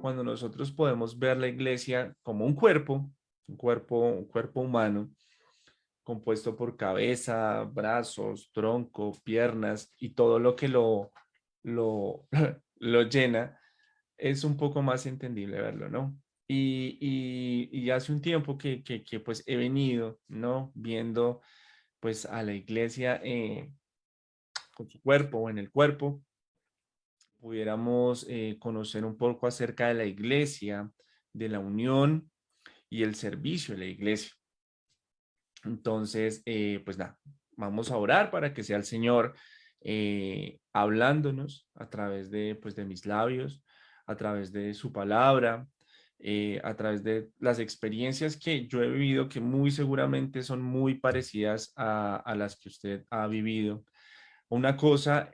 cuando nosotros podemos ver la iglesia como un cuerpo humano, compuesto por cabeza, brazos, tronco, piernas y todo lo que lo, lo llena, es un poco más entendible verlo, ¿no? Y hace un tiempo que pues he venido, ¿no? Viendo pues a la iglesia con su cuerpo o en el cuerpo, pudiéramos conocer un poco acerca de la iglesia, de la unión y el servicio de la iglesia. Entonces, pues nada, vamos a orar para que sea el Señor hablándonos a través de, pues, de mis labios, a través de su palabra, a través de las experiencias que yo he vivido, que muy seguramente son muy parecidas a las que usted ha vivido. Una cosa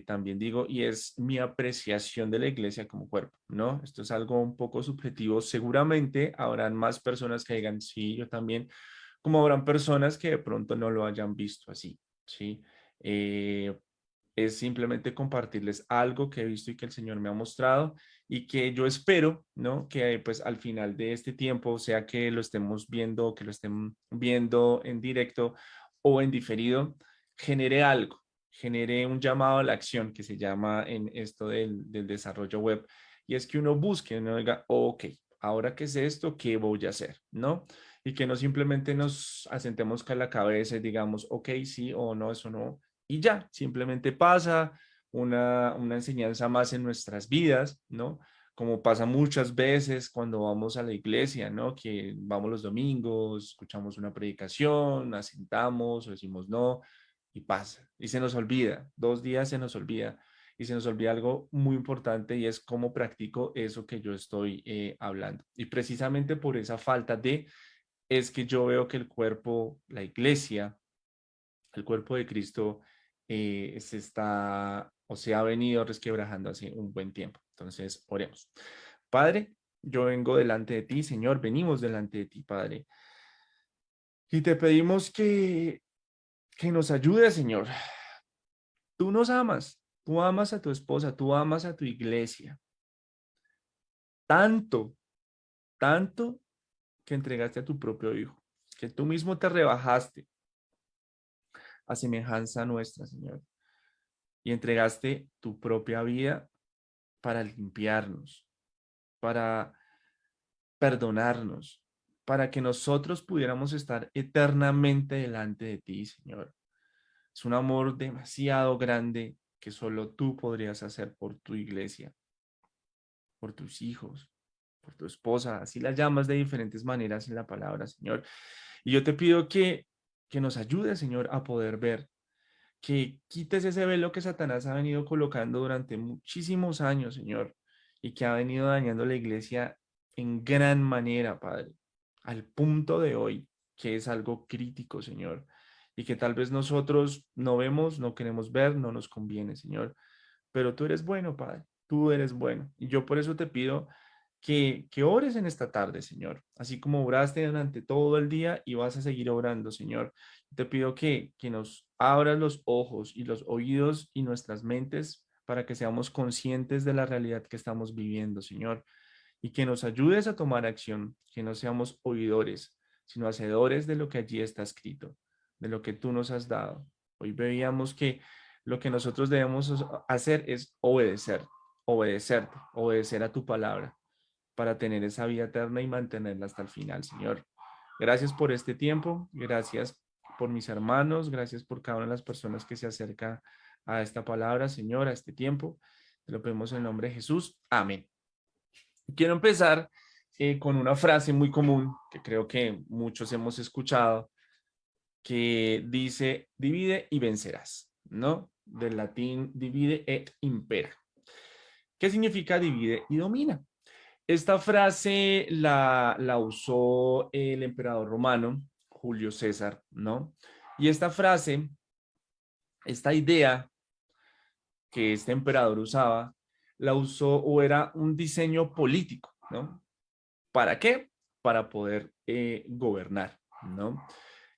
también digo, y es mi apreciación de la iglesia como cuerpo, ¿no? Esto es algo un poco subjetivo. Seguramente habrán más personas que digan, sí, yo también, como habrán personas que de pronto no lo hayan visto así, ¿sí? Eh, es simplemente compartirles algo que he visto y que el Señor me ha mostrado y que yo espero, ¿no? Que pues al final de este tiempo, sea que lo estemos viendo o que lo estén viendo en directo o en diferido, genere algo, genere un llamado a la acción que se llama en esto del desarrollo web. Y es que uno busque, uno diga, ok, ahora que es esto, ¿qué voy a hacer? ¿No? Y que no simplemente nos asentemos con la cabeza y digamos, ok, sí o no, eso no, y ya, simplemente pasa una enseñanza más en nuestras vidas, ¿no? Como pasa muchas veces cuando vamos a la iglesia, ¿no? Que vamos los domingos, escuchamos una predicación, nos sentamos o decimos no, y pasa, y se nos olvida, 2 días se nos olvida, y se nos olvida algo muy importante y es cómo practico eso que yo estoy hablando. Y precisamente por esa falta de, es que yo veo que el cuerpo, la iglesia, el cuerpo de Cristo se está o se ha venido resquebrajando hace un buen tiempo. Entonces, oremos. Padre, yo vengo delante de ti, Señor, venimos delante de ti, Padre, y te pedimos que nos ayudes, Señor. Tú nos amas, tú amas a tu esposa, tú amas a tu iglesia, tanto, tanto que entregaste a tu propio Hijo, que tú mismo te rebajaste a semejanza nuestra, Señor, y entregaste tu propia vida para limpiarnos, para perdonarnos, para que nosotros pudiéramos estar eternamente delante de ti, Señor. Es un amor demasiado grande que solo tú podrías hacer por tu iglesia, por tus hijos, por tu esposa, así la llamas de diferentes maneras en la palabra, Señor. Y yo te pido que nos ayudes, Señor, a poder ver, que quites ese velo que Satanás ha venido colocando durante muchísimos años, Señor, y que ha venido dañando la iglesia en gran manera, Padre, al punto de hoy, que es algo crítico, Señor, y que tal vez nosotros no vemos, no queremos ver, no nos conviene, Señor, pero tú eres bueno, Padre, tú eres bueno, y yo por eso te pido que ores en esta tarde, Señor, así como oraste durante todo el día y vas a seguir orando, Señor. Te pido que nos abras los ojos y los oídos y nuestras mentes para que seamos conscientes de la realidad que estamos viviendo, Señor, y que nos ayudes a tomar acción, que no seamos oidores, sino hacedores de lo que allí está escrito, de lo que tú nos has dado. Hoy veíamos que lo que nosotros debemos hacer es obedecerte, obedecer a tu palabra para tener esa vida eterna y mantenerla hasta el final, Señor. Gracias por este tiempo, gracias por mis hermanos, gracias por cada una de las personas que se acerca a esta palabra, Señor, a este tiempo. Te lo pedimos en el nombre de Jesús. Amén. Quiero empezar con una frase muy común que creo que muchos hemos escuchado, que dice, divide y vencerás, ¿no? Del latín divide et impera. ¿Qué significa divide y domina? Esta frase la usó el emperador romano, Julio César, ¿no? Y esta frase, esta idea que este emperador usaba, la usó o era un diseño político, ¿no? ¿Para qué? Para poder gobernar, ¿no?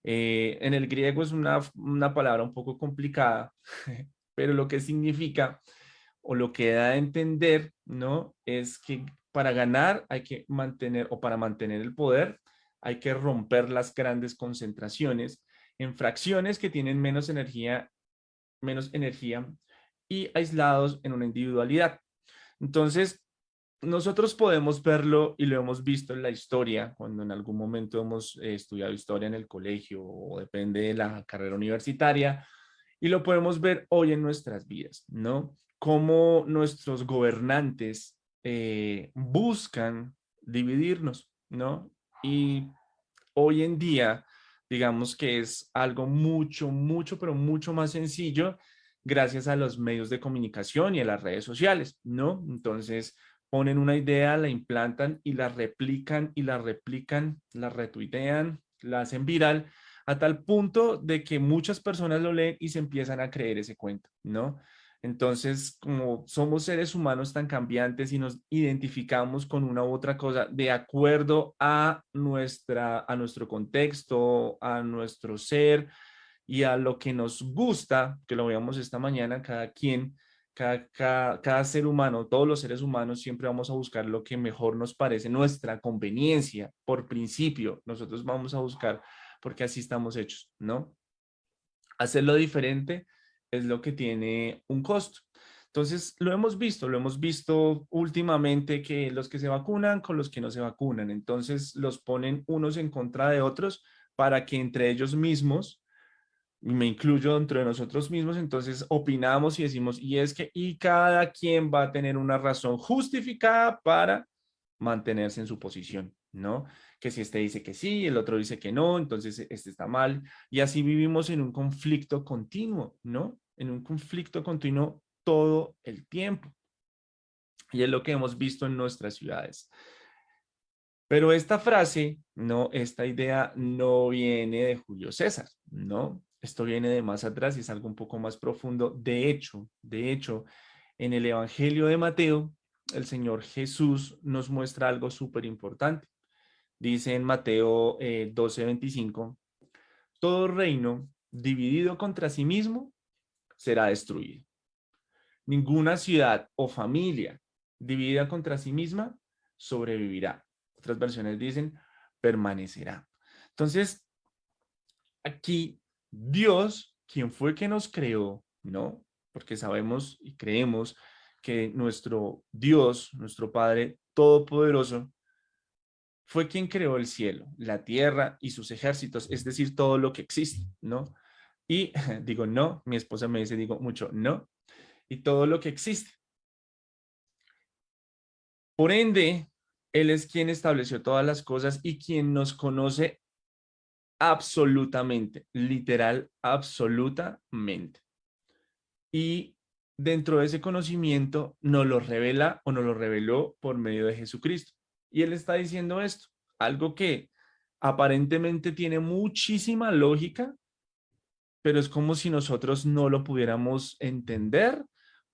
En el griego es una palabra un poco complicada, pero lo que significa o lo que da a entender, ¿no? Es que para ganar hay que mantener, o para mantener el poder, hay que romper las grandes concentraciones en fracciones que tienen menos energía y aislados en una individualidad. Entonces, nosotros podemos verlo y lo hemos visto en la historia, cuando en algún momento hemos estudiado historia en el colegio o depende de la carrera universitaria, y lo podemos ver hoy en nuestras vidas, ¿no? Cómo nuestros gobernantes buscan dividirnos, ¿no? Y hoy en día, digamos que es algo mucho, pero mucho más sencillo gracias a los medios de comunicación y a las redes sociales, ¿no? Entonces, ponen una idea, la implantan y la replican y la replican, la retuitean, la hacen viral a tal punto de que muchas personas lo leen y se empiezan a creer ese cuento, ¿no? Entonces, como somos seres humanos tan cambiantes y nos identificamos con una u otra cosa de acuerdo a a nuestro contexto, a nuestro ser y a lo que nos gusta, que lo veamos esta mañana, cada quien, cada ser humano, todos los seres humanos siempre vamos a buscar lo que mejor nos parece, nuestra conveniencia, por principio, nosotros vamos a buscar porque así estamos hechos, ¿no? Hacerlo diferente es lo que tiene un costo. Entonces, lo hemos visto últimamente que los que se vacunan con los que no se vacunan, entonces los ponen unos en contra de otros para que entre ellos mismos, y me incluyo dentro de nosotros mismos, entonces opinamos y decimos, y cada quien va a tener una razón justificada para mantenerse en su posición, ¿no? Que si este dice que sí, el otro dice que no, entonces este está mal. Y así vivimos en un conflicto continuo, ¿no? En un conflicto continuo todo el tiempo. Y es lo que hemos visto en nuestras ciudades. Pero esta frase, no, esta idea no viene de Julio César, ¿no? Esto viene de más atrás y es algo un poco más profundo. De hecho, en el Evangelio de Mateo, el Señor Jesús nos muestra algo súper importante. Dice en Mateo 12:25, todo reino dividido contra sí mismo será destruido. Ninguna ciudad o familia dividida contra sí misma sobrevivirá. Otras versiones dicen permanecerá. Entonces, aquí Dios, quien fue que nos creó, ¿no? Porque sabemos y creemos que nuestro Dios, nuestro Padre Todopoderoso, fue quien creó el cielo, la tierra y sus ejércitos, es decir, todo lo que existe, ¿no? Y digo no, mi esposa me dice, digo mucho no, y todo lo que existe. Por ende, Él es quien estableció todas las cosas y quien nos conoce absolutamente, literal, absolutamente. Y dentro de ese conocimiento nos lo revela o nos lo reveló por medio de Jesucristo. Y Él está diciendo esto, algo que aparentemente tiene muchísima lógica, pero es como si nosotros no lo pudiéramos entender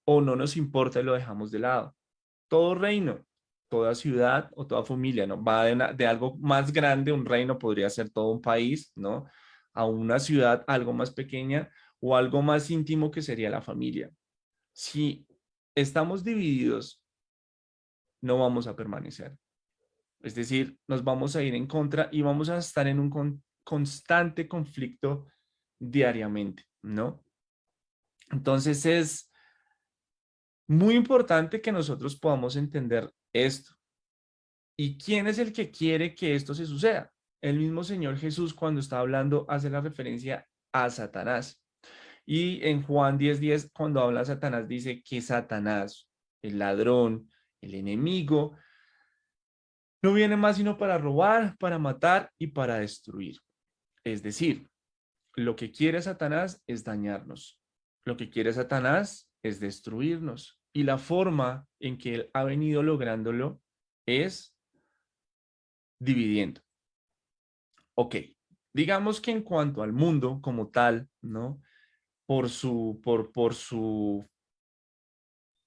o no nos importa y lo dejamos de lado. Todo reino, toda ciudad o toda familia, ¿no? Va de algo más grande, un reino podría ser todo un país, ¿no? A una ciudad algo más pequeña o algo más íntimo que sería la familia. Si estamos divididos, no vamos a permanecer. Es decir, nos vamos a ir en contra y vamos a estar en un constante conflicto diariamente, ¿no? Entonces es muy importante que nosotros podamos entender esto. ¿Y quién es el que quiere que esto se suceda? El mismo Señor Jesús, cuando está hablando, hace la referencia a Satanás. Y en Juan 10:10, cuando habla de Satanás, dice que Satanás, el ladrón, el enemigo, no viene más sino para robar, para matar y para destruir. Es decir, lo que quiere Satanás es dañarnos. Lo que quiere Satanás es destruirnos. Y la forma en que él ha venido lográndolo es dividiendo. Ok, digamos que en cuanto al mundo como tal, ¿no? Por su,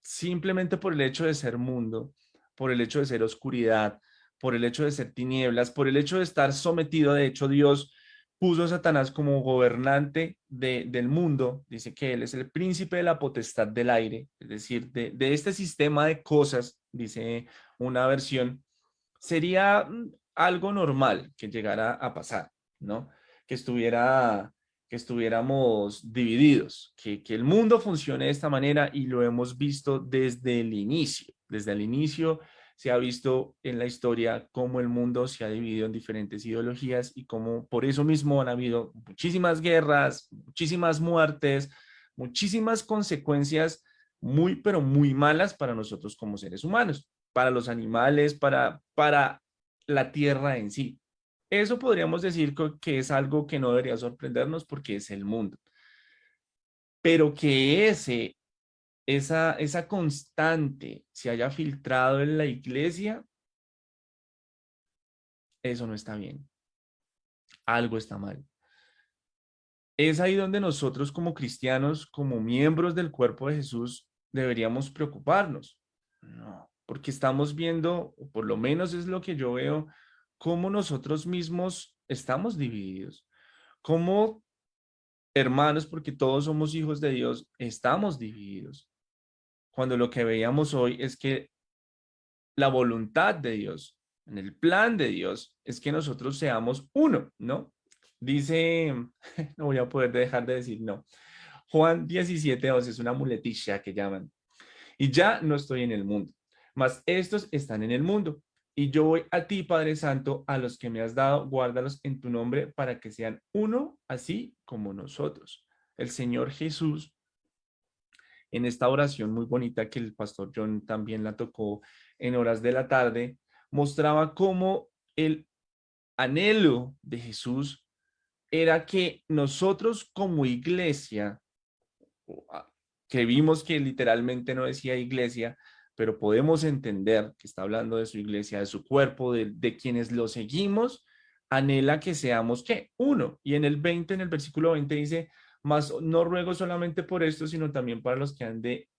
simplemente por el hecho de ser mundo, por el hecho de ser oscuridad, por el hecho de ser tinieblas, por el hecho de estar sometido, de hecho Dios puso a Satanás como gobernante del mundo, dice que él es el príncipe de la potestad del aire, es decir, de este sistema de cosas, dice una versión, sería algo normal que llegara a pasar, ¿no? Que estuviera, que estuviéramos divididos, que el mundo funcione de esta manera y lo hemos visto desde el inicio. Desde el inicio se ha visto en la historia cómo el mundo se ha dividido en diferentes ideologías y cómo por eso mismo han habido muchísimas guerras, muchísimas muertes, muchísimas consecuencias muy, pero muy malas para nosotros como seres humanos, para los animales, para la tierra en sí. Eso podríamos decir que es algo que no debería sorprendernos porque es el mundo, pero que esa constante se haya filtrado en la iglesia, eso no está bien, algo está mal. Es ahí donde nosotros como cristianos, como miembros del cuerpo de Jesús, deberíamos preocuparnos. No, porque estamos viendo, o por lo menos es lo que yo veo, cómo nosotros mismos estamos divididos, cómo hermanos, porque todos somos hijos de Dios, estamos divididos. Cuando lo que veíamos hoy es que la voluntad de Dios, en el plan de Dios, es que nosotros seamos uno, ¿no? Dice, no voy a poder dejar de decir no. Juan 17:12 es una muletilla que llaman. Y ya no estoy en el mundo, mas estos están en el mundo. Y yo voy a ti, Padre Santo, a los que me has dado, guárdalos en tu nombre para que sean uno, así como nosotros. El Señor Jesús, en esta oración muy bonita que el pastor John también la tocó en horas de la tarde, mostraba cómo el anhelo de Jesús era que nosotros como iglesia, que vimos que literalmente no decía iglesia, pero podemos entender que está hablando de su iglesia, de su cuerpo, de quienes lo seguimos, anhela que seamos, ¿qué? Uno. Y en el 20, en el versículo 20 dice, mas no ruego solamente por esto, sino también para los que han de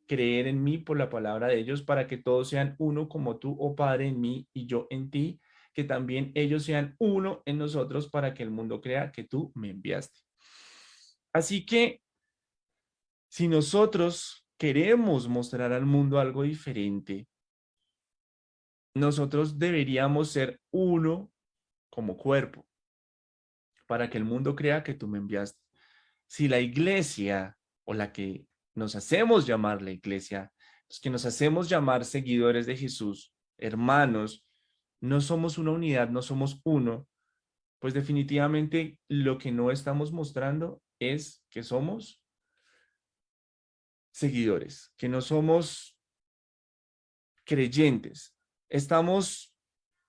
creer en mí por la palabra de ellos, para que todos sean uno como tú, oh Padre, en mí y yo en ti, que también ellos sean uno en nosotros para que el mundo crea que tú me enviaste. Así que si nosotros queremos mostrar al mundo algo diferente, nosotros deberíamos ser uno como cuerpo para que el mundo crea que tú me enviaste. Si la iglesia o la que nos hacemos llamar la iglesia, los que nos hacemos llamar seguidores de Jesús, hermanos, no somos una unidad, no somos uno, pues definitivamente lo que no estamos mostrando es que somos seguidores, que no somos creyentes. Estamos,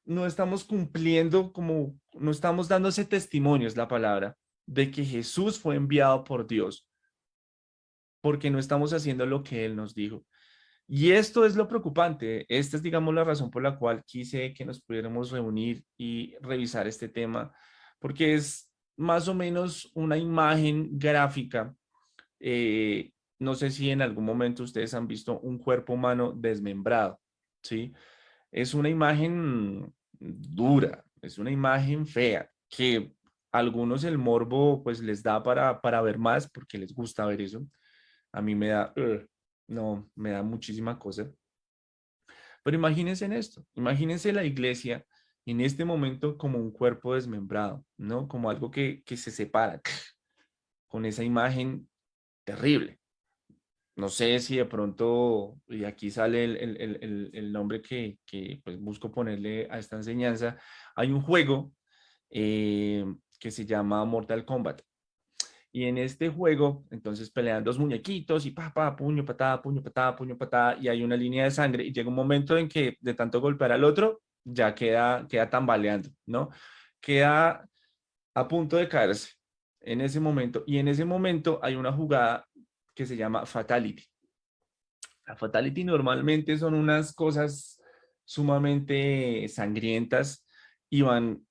no estamos cumpliendo como, no estamos dando ese testimonio, es la palabra, de que Jesús fue enviado por Dios, porque no estamos haciendo lo que Él nos dijo. Y esto es lo preocupante. Esta es, digamos, la razón por la cual quise que nos pudiéramos reunir y revisar este tema, porque es más o menos una imagen gráfica. No sé si en algún momento ustedes han visto un cuerpo humano desmembrado, ¿sí? Es una imagen dura, es una imagen fea, que a algunos el morbo pues les da para ver más porque les gusta ver eso. A mí me da, no, me da muchísima cosa. Pero imagínense en esto, imagínense la iglesia en este momento como un cuerpo desmembrado, ¿no? Como algo que se separa con esa imagen terrible. No sé si de pronto, y aquí sale el nombre que pues busco ponerle a esta enseñanza, hay un juego eh, que se llama Mortal Kombat. Y en este juego, entonces pelean dos muñequitos y puño, patada, puño, patada, puño, patada, y hay una línea de sangre y llega un momento en que de tanto golpear al otro, ya queda tambaleando, ¿no? Queda a punto de caerse en ese momento. Y en ese momento hay una jugada que se llama Fatality. La Fatality normalmente son unas cosas sumamente sangrientas y van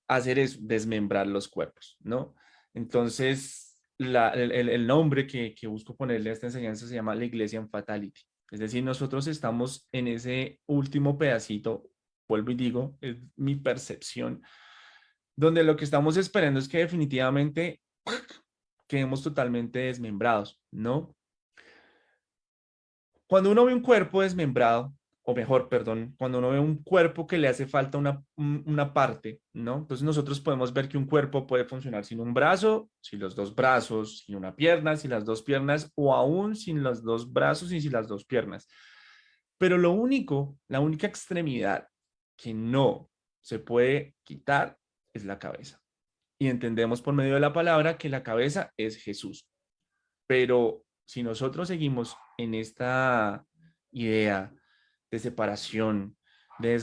a hacer es desmembrar los cuerpos, ¿no? Entonces, el nombre que busco ponerle a esta enseñanza se llama la iglesia en Fatality. Es decir, nosotros estamos en ese último pedacito, vuelvo y digo, es mi percepción, donde lo que estamos esperando es que definitivamente quedemos totalmente desmembrados, ¿no? Cuando uno ve un cuerpo desmembrado, o mejor, perdón, cuando uno ve un cuerpo que le hace falta una parte, ¿no? Entonces nosotros podemos ver que un cuerpo puede funcionar sin un brazo, sin los dos brazos, sin una pierna, sin las dos piernas, o aún sin los dos brazos y sin las dos piernas. Pero la única extremidad que no se puede quitar es la cabeza. Y entendemos por medio de la palabra que la cabeza es Jesús. Pero si nosotros seguimos en esta idea de separación, de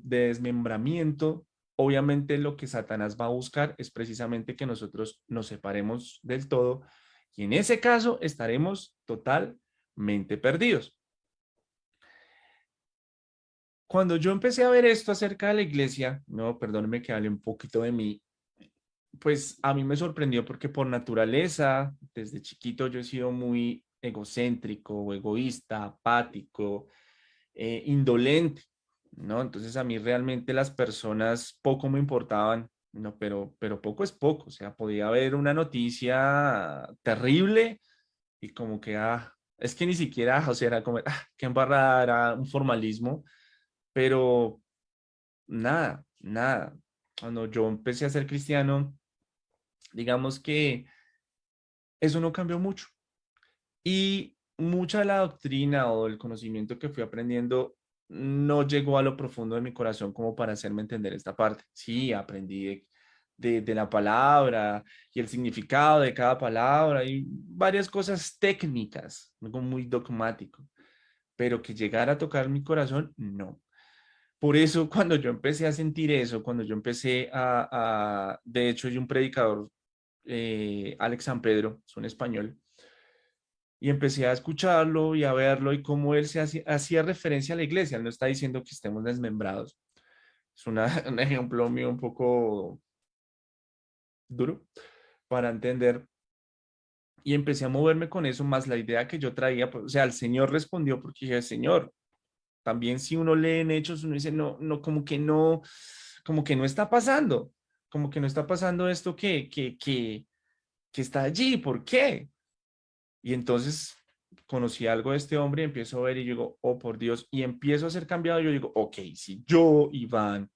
desmembramiento, obviamente lo que Satanás va a buscar es precisamente que nosotros nos separemos del todo y en ese caso estaremos totalmente perdidos. Cuando yo empecé a ver esto acerca de la iglesia, no, perdóneme que hable un poquito de mí, pues a mí me sorprendió porque por naturaleza, desde chiquito yo he sido muy egocéntrico, egoísta, apático, indolente, ¿no? Entonces a mí realmente las personas poco me importaban, no, pero poco es poco, o sea, podía haber una noticia terrible y como que, es que ni siquiera, o sea, era como, qué embarrada, era un formalismo, pero nada, nada. Cuando yo empecé a ser cristiano, digamos que eso no cambió mucho. Y mucha de la doctrina o el conocimiento que fui aprendiendo no llegó a lo profundo de mi corazón como para hacerme entender esta parte. Sí, aprendí de la palabra y el significado de cada palabra y varias cosas técnicas, algo muy dogmático, pero que llegara a tocar mi corazón, no. Por eso cuando yo empecé a sentir eso, cuando yo empecé de hecho, hay un predicador, Alex San Pedro, es un español, y empecé a escucharlo y a verlo y cómo él hacía referencia a la iglesia. Él no está diciendo que estemos desmembrados. Es un ejemplo mío un poco duro para entender. Y empecé a moverme con eso, más la idea que yo traía, pues, o sea, el Señor respondió porque dije, Señor, también si uno lee en Hechos, uno dice, no, no, como que no está pasando, como que no está pasando esto que está allí, ¿por qué? Y entonces conocí algo de este hombre y empiezo a ver y yo digo, oh por Dios, y empiezo a ser cambiado. Yo digo, ok, si yo, Iván,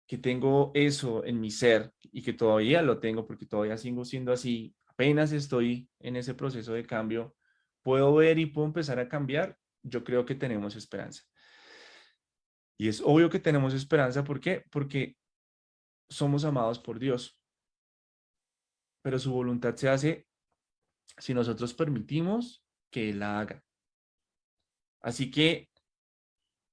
que tengo eso en mi ser y que todavía lo tengo porque todavía sigo siendo así, apenas estoy en ese proceso de cambio, puedo ver y puedo empezar a cambiar, yo creo que tenemos esperanza. Y es obvio que tenemos esperanza, ¿por qué? Porque somos amados por Dios, pero su voluntad se hace si nosotros permitimos que Él la haga. Así que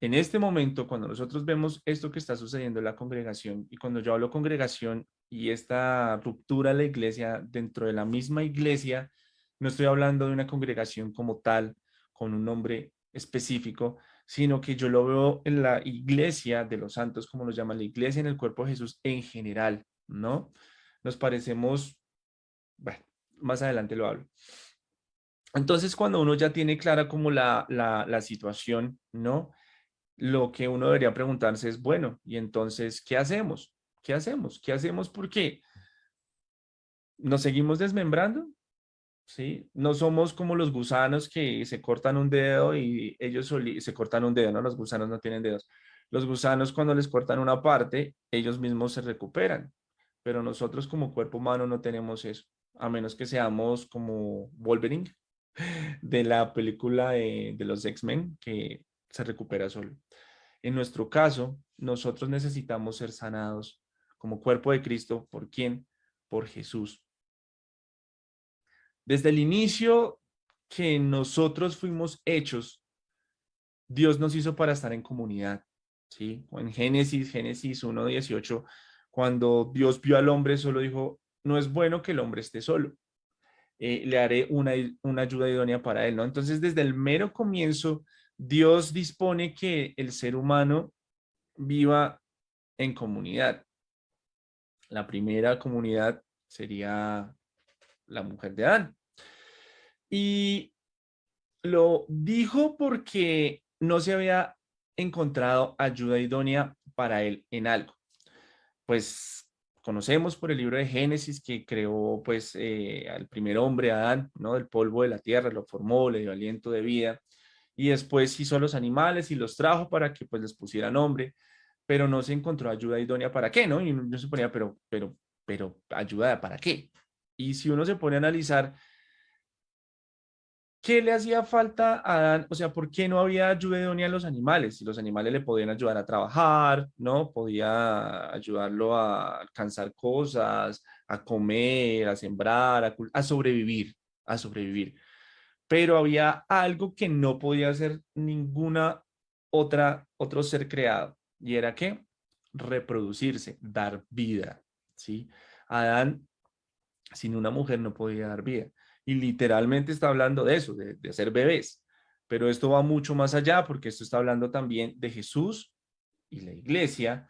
en este momento, cuando nosotros vemos esto que está sucediendo en la congregación, y cuando yo hablo congregación y esta ruptura de la iglesia dentro de la misma iglesia, no estoy hablando de una congregación como tal, con un nombre específico, sino que yo lo veo en la iglesia de los santos, como lo llama la iglesia en el cuerpo de Jesús en general, ¿no? Nos parecemos, bueno, más adelante lo hablo. Entonces, cuando uno ya tiene clara como la situación, ¿no? Lo que uno debería preguntarse es, bueno, y entonces, ¿qué hacemos? ¿Qué hacemos? ¿Qué hacemos? Porque nos seguimos desmembrando, ¿sí? No somos como los gusanos que se cortan un dedo y ellos se cortan un dedo, ¿no? Los gusanos no tienen dedos. Los gusanos cuando les cortan una parte, ellos mismos se recuperan, pero nosotros como cuerpo humano no tenemos eso, a menos que seamos como Wolverine de la película de los X-Men, que se recupera solo. En nuestro caso, nosotros necesitamos ser sanados como cuerpo de Cristo. ¿Por quién? Por Jesús. Desde el inicio que nosotros fuimos hechos, Dios nos hizo para estar en comunidad. ¿Sí? En Génesis 1:18, cuando Dios vio al hombre, solo dijo, no es bueno que el hombre esté solo. Le haré una ayuda idónea para él, ¿no? Entonces, desde el mero comienzo, Dios dispone que el ser humano viva en comunidad. La primera comunidad sería la mujer de Adán. Y lo dijo porque no se había encontrado ayuda idónea para él en algo. Pues conocemos por el libro de Génesis que creó pues al primer hombre, Adán, ¿no? Del polvo de la tierra, lo formó, le dio aliento de vida y después hizo a los animales y los trajo para que pues les pusiera nombre, pero no se encontró ayuda idónea para qué, ¿no? Y uno se ponía, pero ayuda para qué. Y si uno se pone a analizar, ¿qué le hacía falta a Adán? O sea, ¿por qué no había ayuda idónea a los animales? Si los animales le podían ayudar a trabajar, ¿no? Podía ayudarlo a alcanzar cosas, a comer, a sembrar, a sobrevivir, a sobrevivir. Pero había algo que no podía hacer ninguna otro ser creado. ¿Y era qué? Reproducirse, dar vida, ¿sí? Adán sin una mujer no podía dar vida. Y literalmente está hablando de eso, de hacer bebés. Pero esto va mucho más allá porque esto está hablando también de Jesús y la iglesia,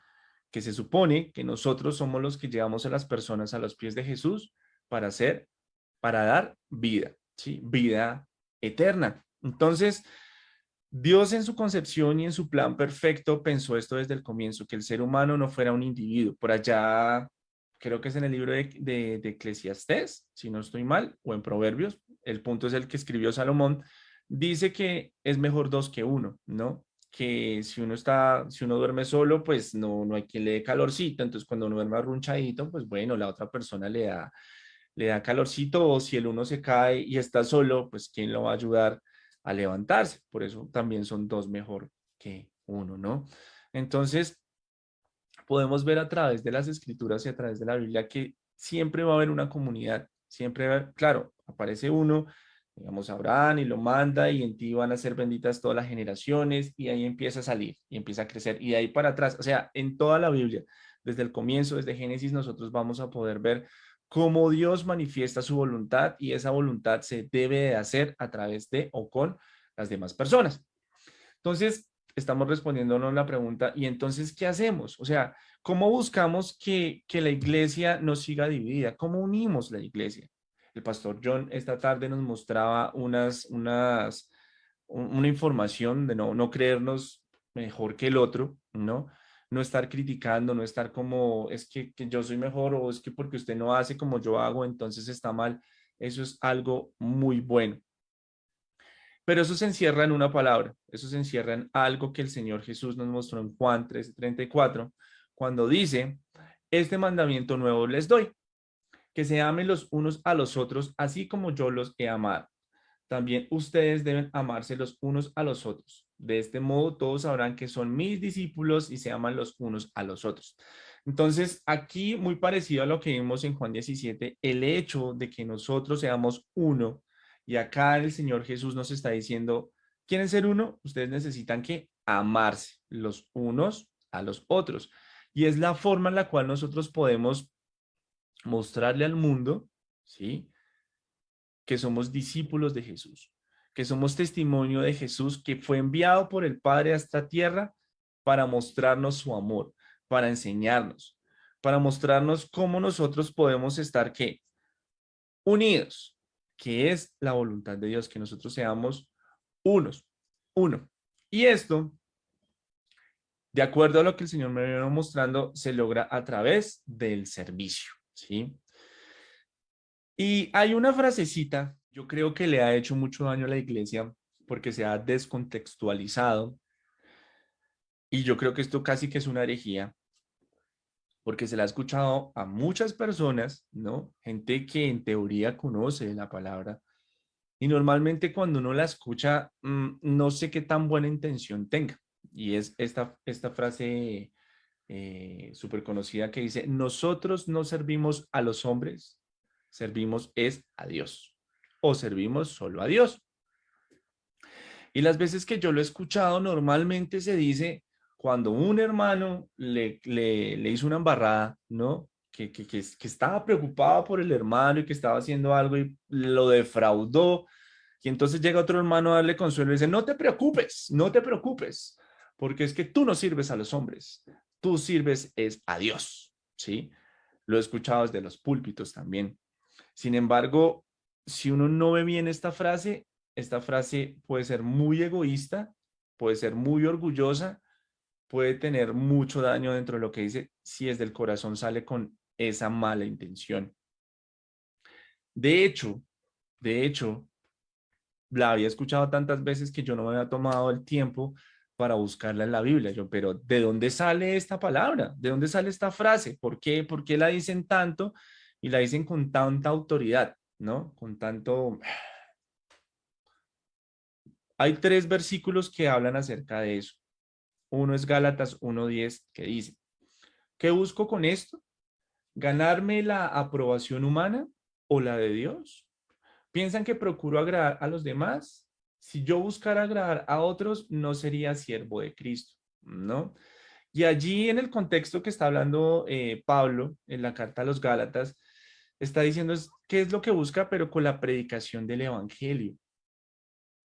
que se supone que nosotros somos los que llevamos a las personas a los pies de Jesús para hacer, para dar vida, ¿sí? Vida eterna. Entonces, Dios en su concepción y en su plan perfecto pensó esto desde el comienzo, que el ser humano no fuera un individuo. Por allá, creo que es en el libro de Eclesiastés, si no estoy mal, o en Proverbios, el punto es el que escribió Salomón, dice que es mejor dos que uno, ¿no? Que si uno duerme solo, pues no hay quien le dé calorcito, entonces cuando uno duerme arrunchadito, pues bueno, la otra persona le da calorcito, o si el uno se cae y está solo, pues ¿quién lo va a ayudar a levantarse? Por eso también son dos mejor que uno, ¿no? Entonces, podemos ver a través de las escrituras y a través de la Biblia que siempre va a haber una comunidad, siempre va a haber, claro, aparece uno, digamos Abraham, y lo manda, y en ti van a ser benditas todas las generaciones, y ahí empieza a salir, y empieza a crecer, y de ahí para atrás, o sea, en toda la Biblia, desde el comienzo, desde Génesis, nosotros vamos a poder ver cómo Dios manifiesta su voluntad, y esa voluntad se debe de hacer a través de o con las demás personas. Entonces, estamos respondiéndonos la pregunta, ¿y entonces qué hacemos? O sea, ¿cómo buscamos que la iglesia no siga dividida? ¿Cómo unimos la iglesia? El pastor John esta tarde nos mostraba una información de no creernos mejor que el otro, ¿no? No estar criticando, no estar como, es que yo soy mejor o es que porque usted no hace como yo hago, entonces está mal. Eso es algo muy bueno. Pero eso se encierra en una palabra, eso se encierra en algo que el Señor Jesús nos mostró en Juan 13:34, cuando dice, este mandamiento nuevo les doy, que se amen los unos a los otros, así como yo los he amado. También ustedes deben amarse los unos a los otros. De este modo todos sabrán que son mis discípulos y se aman los unos a los otros. Entonces, aquí muy parecido a lo que vimos en Juan 17, el hecho de que nosotros seamos uno, y acá el Señor Jesús nos está diciendo, ¿quieren ser uno? Ustedes necesitan que amarse los unos a los otros. Y es la forma en la cual nosotros podemos mostrarle al mundo, ¿sí? Que somos discípulos de Jesús, que somos testimonio de Jesús que fue enviado por el Padre a esta tierra para mostrarnos su amor, para enseñarnos, para mostrarnos cómo nosotros podemos estar ¿qué? Unidos, que es la voluntad de Dios, que nosotros seamos unos, uno. Y esto, de acuerdo a lo que el Señor me vino mostrando, se logra a través del servicio, ¿sí? Y hay una frasecita, yo creo que le ha hecho mucho daño a la iglesia porque se ha descontextualizado y yo creo que esto casi que es una herejía porque se la ha escuchado a muchas personas, ¿no? Gente que en teoría conoce la palabra y normalmente cuando uno la escucha, no sé qué tan buena intención tenga. Y es esta frase súper conocida que dice, nosotros no servimos a los hombres, servimos es a Dios o servimos solo a Dios. Y las veces que yo lo he escuchado, normalmente se dice cuando un hermano le hizo una embarrada, ¿no? Que estaba preocupado por el hermano y que estaba haciendo algo y lo defraudó. Y entonces llega otro hermano a darle consuelo y dice, no te preocupes, no te preocupes, porque es que tú no sirves a los hombres, tú sirves es a Dios, ¿sí? Lo he escuchado desde los púlpitos también. Sin embargo, si uno no ve bien esta frase puede ser muy egoísta, puede ser muy orgullosa, puede tener mucho daño dentro de lo que dice si es del corazón sale con esa mala intención. De hecho, de hecho, la había escuchado tantas veces que yo no me había tomado el tiempo para buscarla en la Biblia. Yo, pero ¿de dónde sale esta palabra? ¿De dónde sale esta frase? ¿Por qué? ¿Por qué la dicen tanto y la dicen con tanta autoridad? ¿No? Con tanto... Hay tres versículos que hablan acerca de eso. Uno es Gálatas 1:10 que dice, ¿qué busco con esto? ¿Ganarme la aprobación humana o la de Dios? ¿Piensan que procuro agradar a los demás? Si yo buscara agradar a otros, no sería siervo de Cristo, ¿no? Y allí en el contexto que está hablando Pablo en la carta a los Gálatas, está diciendo qué es lo que busca, pero con la predicación del Evangelio.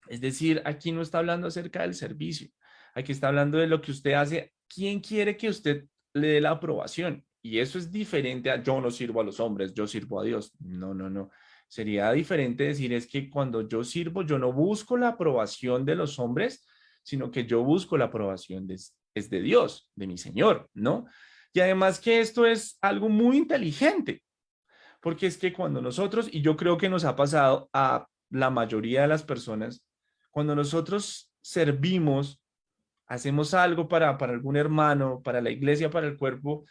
Es decir, aquí no está hablando acerca del servicio, aquí está hablando de lo que usted hace. ¿Quién quiere que usted le dé la aprobación? Y eso es diferente a yo no sirvo a los hombres, yo sirvo a Dios. No, no, no. Sería diferente decir es que cuando yo sirvo, yo no busco la aprobación de los hombres, sino que yo busco la aprobación es de Dios, de mi Señor, ¿no? Y además que esto es algo muy inteligente, porque es que cuando nosotros, y yo creo que nos ha pasado a la mayoría de las personas, cuando nosotros servimos, hacemos algo para algún hermano, para la iglesia, para el cuerpo,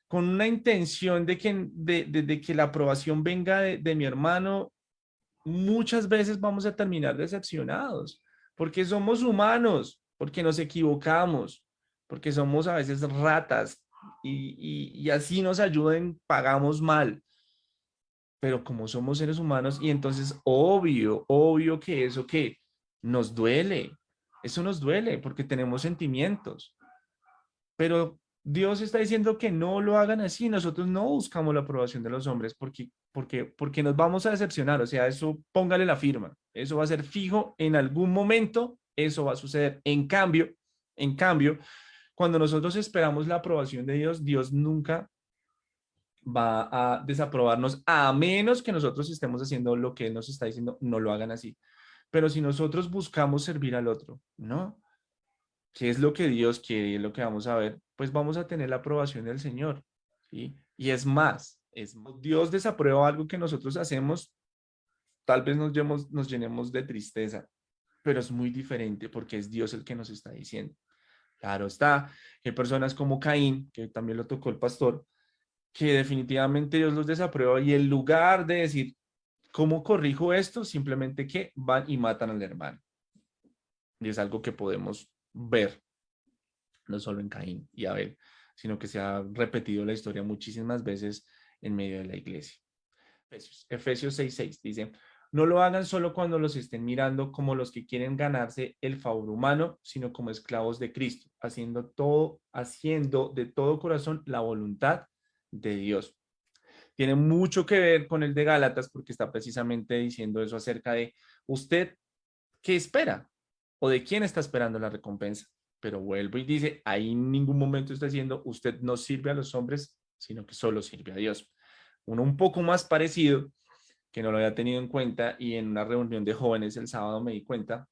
con una intención de que la aprobación venga de mi hermano, muchas veces vamos a terminar decepcionados, porque somos humanos, porque nos equivocamos, porque somos a veces ratas y así nos ayuden, pagamos mal, pero como somos seres humanos y entonces obvio que eso que nos duele, eso nos duele porque tenemos sentimientos, pero Dios está diciendo que no lo hagan así, nosotros no buscamos la aprobación de los hombres porque nos vamos a decepcionar, o sea, eso póngale la firma, eso va a ser fijo en algún momento, eso va a suceder. En cambio, cuando nosotros esperamos la aprobación de Dios, Dios nunca va a desaprobarnos a menos que nosotros estemos haciendo lo que Él nos está diciendo, no lo hagan así. Pero si nosotros buscamos servir al otro, ¿no? ¿Qué es lo que Dios quiere y es lo que vamos a ver? Pues vamos a tener la aprobación del Señor, ¿sí? Y Dios desaprueba algo que nosotros hacemos, tal vez nos llenemos de tristeza, pero es muy diferente porque es Dios el que nos está diciendo. Claro está, hay personas como Caín, que también lo tocó el pastor, que definitivamente Dios los desaprueba y en lugar de decir, ¿cómo corrijo esto? Simplemente que van y matan al hermano. Y es algo que podemos ver, no solo en Caín y Abel, sino que se ha repetido la historia muchísimas veces en medio de la iglesia. Efesios 6:6 dice, no lo hagan solo cuando los estén mirando como los que quieren ganarse el favor humano, sino como esclavos de Cristo, haciendo de todo corazón la voluntad de Dios. Tiene mucho que ver con el de Gálatas porque está precisamente diciendo eso acerca de usted qué espera o de quién está esperando la recompensa. Pero vuelvo y dice, ahí en ningún momento está diciendo usted no sirve a los hombres, sino que solo sirve a Dios. Uno un poco más parecido, que no lo había tenido en cuenta y en una reunión de jóvenes el sábado me di cuenta,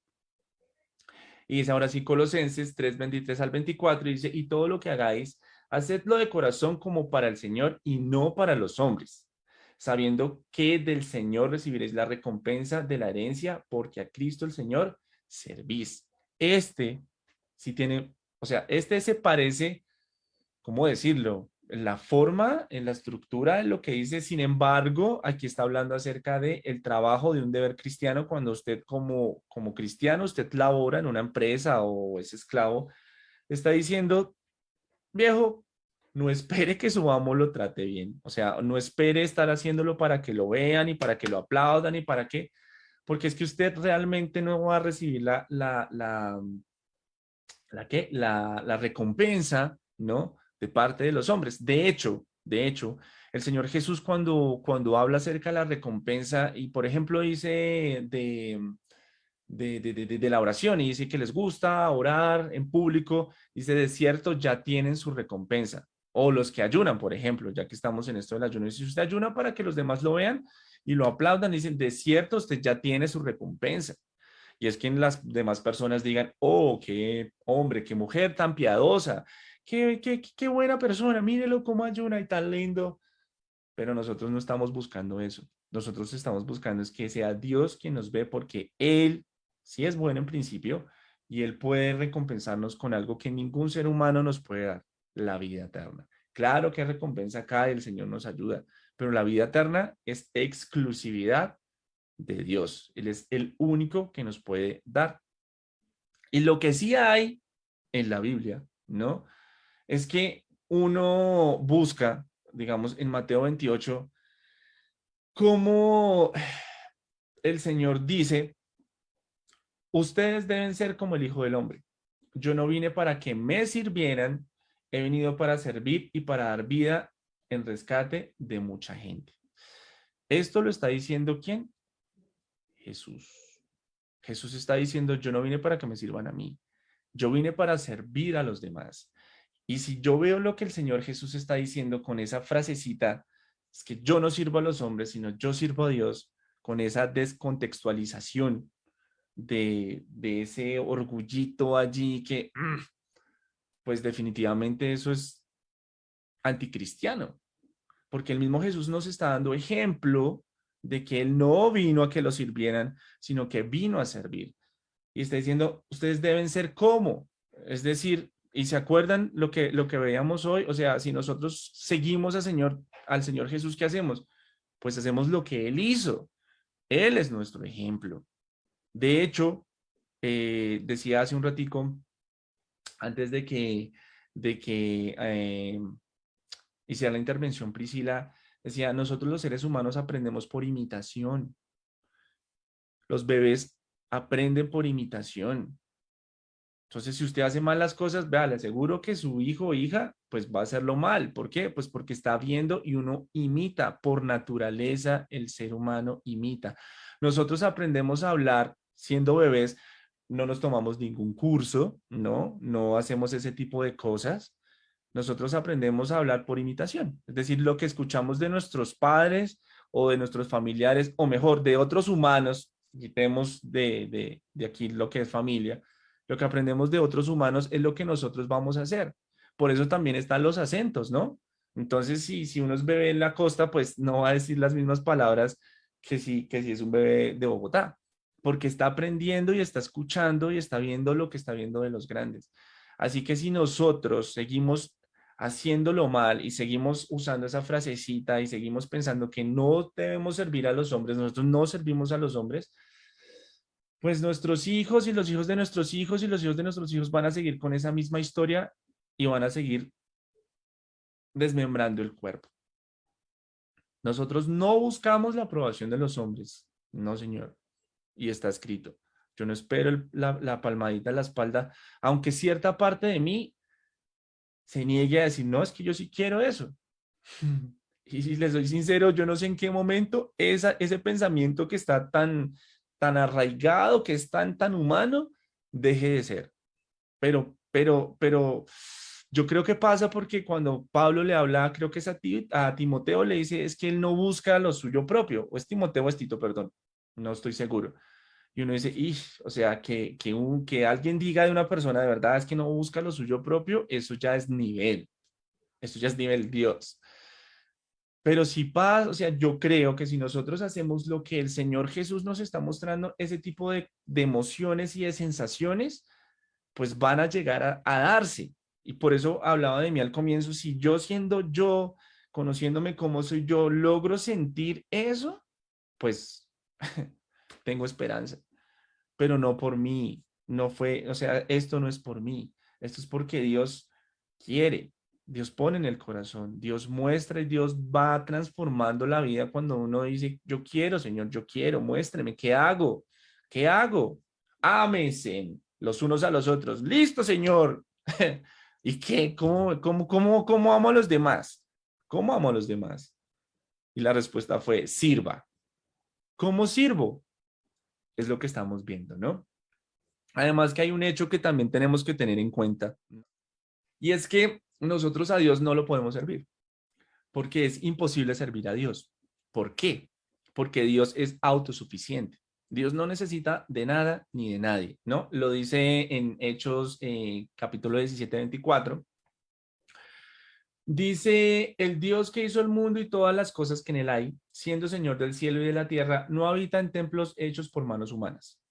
y dice ahora sí Colosenses 3:23 al 24 y dice, y todo lo que hagáis, hacedlo de corazón como para el Señor y no para los hombres, sabiendo que del Señor recibiréis la recompensa de la herencia, porque a Cristo el Señor servís. Este sí tiene, o sea, este se parece, ¿cómo decirlo? En la forma, en la estructura de lo que dice, sin embargo, aquí está hablando acerca de el trabajo de un deber cristiano cuando usted como cristiano, usted labora en una empresa o es esclavo, está diciendo, viejo, no espere que su amo lo trate bien, o sea, no espere estar haciéndolo para que lo vean y para que lo aplaudan y para que, porque es que usted realmente no va a recibir la recompensa, ¿no? De parte de los hombres. De hecho, el Señor Jesús cuando habla acerca de la recompensa y, por ejemplo, dice de la oración y dice que les gusta orar en público, dice, de cierto, ya tienen su recompensa. O los que ayunan, por ejemplo, ya que estamos en esto del ayuno, si usted ayuna para que los demás lo vean y lo aplaudan, dicen, de cierto, usted ya tiene su recompensa. Y es que las demás personas digan, oh, qué hombre, qué mujer tan piadosa, qué buena persona, mírelo cómo ayuna y tan lindo. Pero nosotros no estamos buscando eso. Nosotros estamos buscando es que sea Dios quien nos ve porque Él sí es bueno en principio y Él puede recompensarnos con algo que ningún ser humano nos puede dar, la vida eterna. Claro que hay recompensa acá y el Señor nos ayuda, pero la vida eterna es exclusividad de Dios. Él es el único que nos puede dar. Y lo que sí hay en la Biblia, ¿no? Es que uno busca, digamos, en Mateo 28, cómo el Señor dice, ustedes deben ser como el Hijo del Hombre. Yo no vine para que me sirvieran, he venido para servir y para dar vida en rescate de mucha gente. Esto lo está diciendo ¿quién? Jesús. Jesús está diciendo, yo no vine para que me sirvan a mí, yo vine para servir a los demás. Y si yo veo lo que el Señor Jesús está diciendo con esa frasecita, es que yo no sirvo a los hombres, sino yo sirvo a Dios, con esa descontextualización de ese orgullito allí que, pues definitivamente eso es anticristiano, porque el mismo Jesús nos está dando ejemplo de que Él no vino a que lo sirvieran, sino que vino a servir. Y está diciendo, ustedes deben ser como, es decir, y se acuerdan lo que veíamos hoy, o sea, si nosotros seguimos al Señor Jesús, ¿qué hacemos? Pues hacemos lo que Él hizo. Él es nuestro ejemplo. De hecho, decía hace un ratico, antes de que hiciera la intervención Priscila, decía, nosotros los seres humanos aprendemos por imitación. Los bebés aprenden por imitación. Entonces, si usted hace mal las cosas, vea, le aseguro que su hijo o hija, pues va a hacerlo mal. ¿Por qué? Pues porque está viendo y uno imita. Por naturaleza, el ser humano imita. Nosotros aprendemos a hablar siendo bebés, no nos tomamos ningún curso, ¿no? No hacemos ese tipo de cosas. Nosotros aprendemos a hablar por imitación. Es decir, lo que escuchamos de nuestros padres o de nuestros familiares, o mejor, de otros humanos, quitemos de aquí lo que es familia, lo que aprendemos de otros humanos es lo que nosotros vamos a hacer. Por eso también están los acentos, ¿no? Entonces, si uno es bebé en la costa, pues no va a decir las mismas palabras que si es un bebé de Bogotá, porque está aprendiendo y está escuchando y está viendo lo que está viendo de los grandes. Así que si nosotros seguimos haciéndolo mal y seguimos usando esa frasecita y seguimos pensando que no debemos servir a los hombres, nosotros no servimos a los hombres, pues nuestros hijos y los hijos de nuestros hijos y los hijos de nuestros hijos van a seguir con esa misma historia y van a seguir desmembrando el cuerpo. Nosotros no buscamos la aprobación de los hombres, no señor, y está escrito. Yo no espero la palmadita en la espalda, aunque cierta parte de mí se niegue a decir, no, es que yo sí quiero eso. Y si les soy sincero, yo no sé en qué momento ese pensamiento que está tan arraigado, que es tan humano, deje de ser. Pero yo creo que pasa porque cuando Pablo le habla, creo que es a Timoteo, le dice, es que él no busca lo suyo propio, o es Timoteo o es Tito, perdón, no estoy seguro. Y uno dice, o sea, que alguien diga de una persona de verdad es que no busca lo suyo propio, eso ya es nivel Dios. Pero si pasa, o sea, yo creo que si nosotros hacemos lo que el Señor Jesús nos está mostrando, ese tipo de emociones y de sensaciones, pues van a llegar a darse. Y por eso hablaba de mí al comienzo, si yo siendo yo, conociéndome cómo soy yo, logro sentir eso, pues tengo esperanza, pero no por mí, no fue, o sea, esto no es por mí, esto es porque Dios quiere, Dios pone en el corazón, Dios muestra y Dios va transformando la vida cuando uno dice, yo quiero, Señor, yo quiero, muéstrame, ¿qué hago? ¿Qué hago? Ámense los unos a los otros. Listo, Señor. ¿Y qué? ¿Cómo amo a los demás? ¿Cómo amo a los demás? Y la respuesta fue, sirva. ¿Cómo sirvo? Es lo que estamos viendo, ¿no? Además que hay un hecho que también tenemos que tener en cuenta, y es que nosotros a Dios no lo podemos servir, porque es imposible servir a Dios. ¿Por qué? Porque Dios es autosuficiente. Dios no necesita de nada ni de nadie, ¿no? Lo dice en Hechos capítulo 17, 24. Dice, el Dios que hizo el mundo y todas las cosas que en él hay, siendo Señor del cielo y de la tierra, no habita en templos hechos por manos humanas,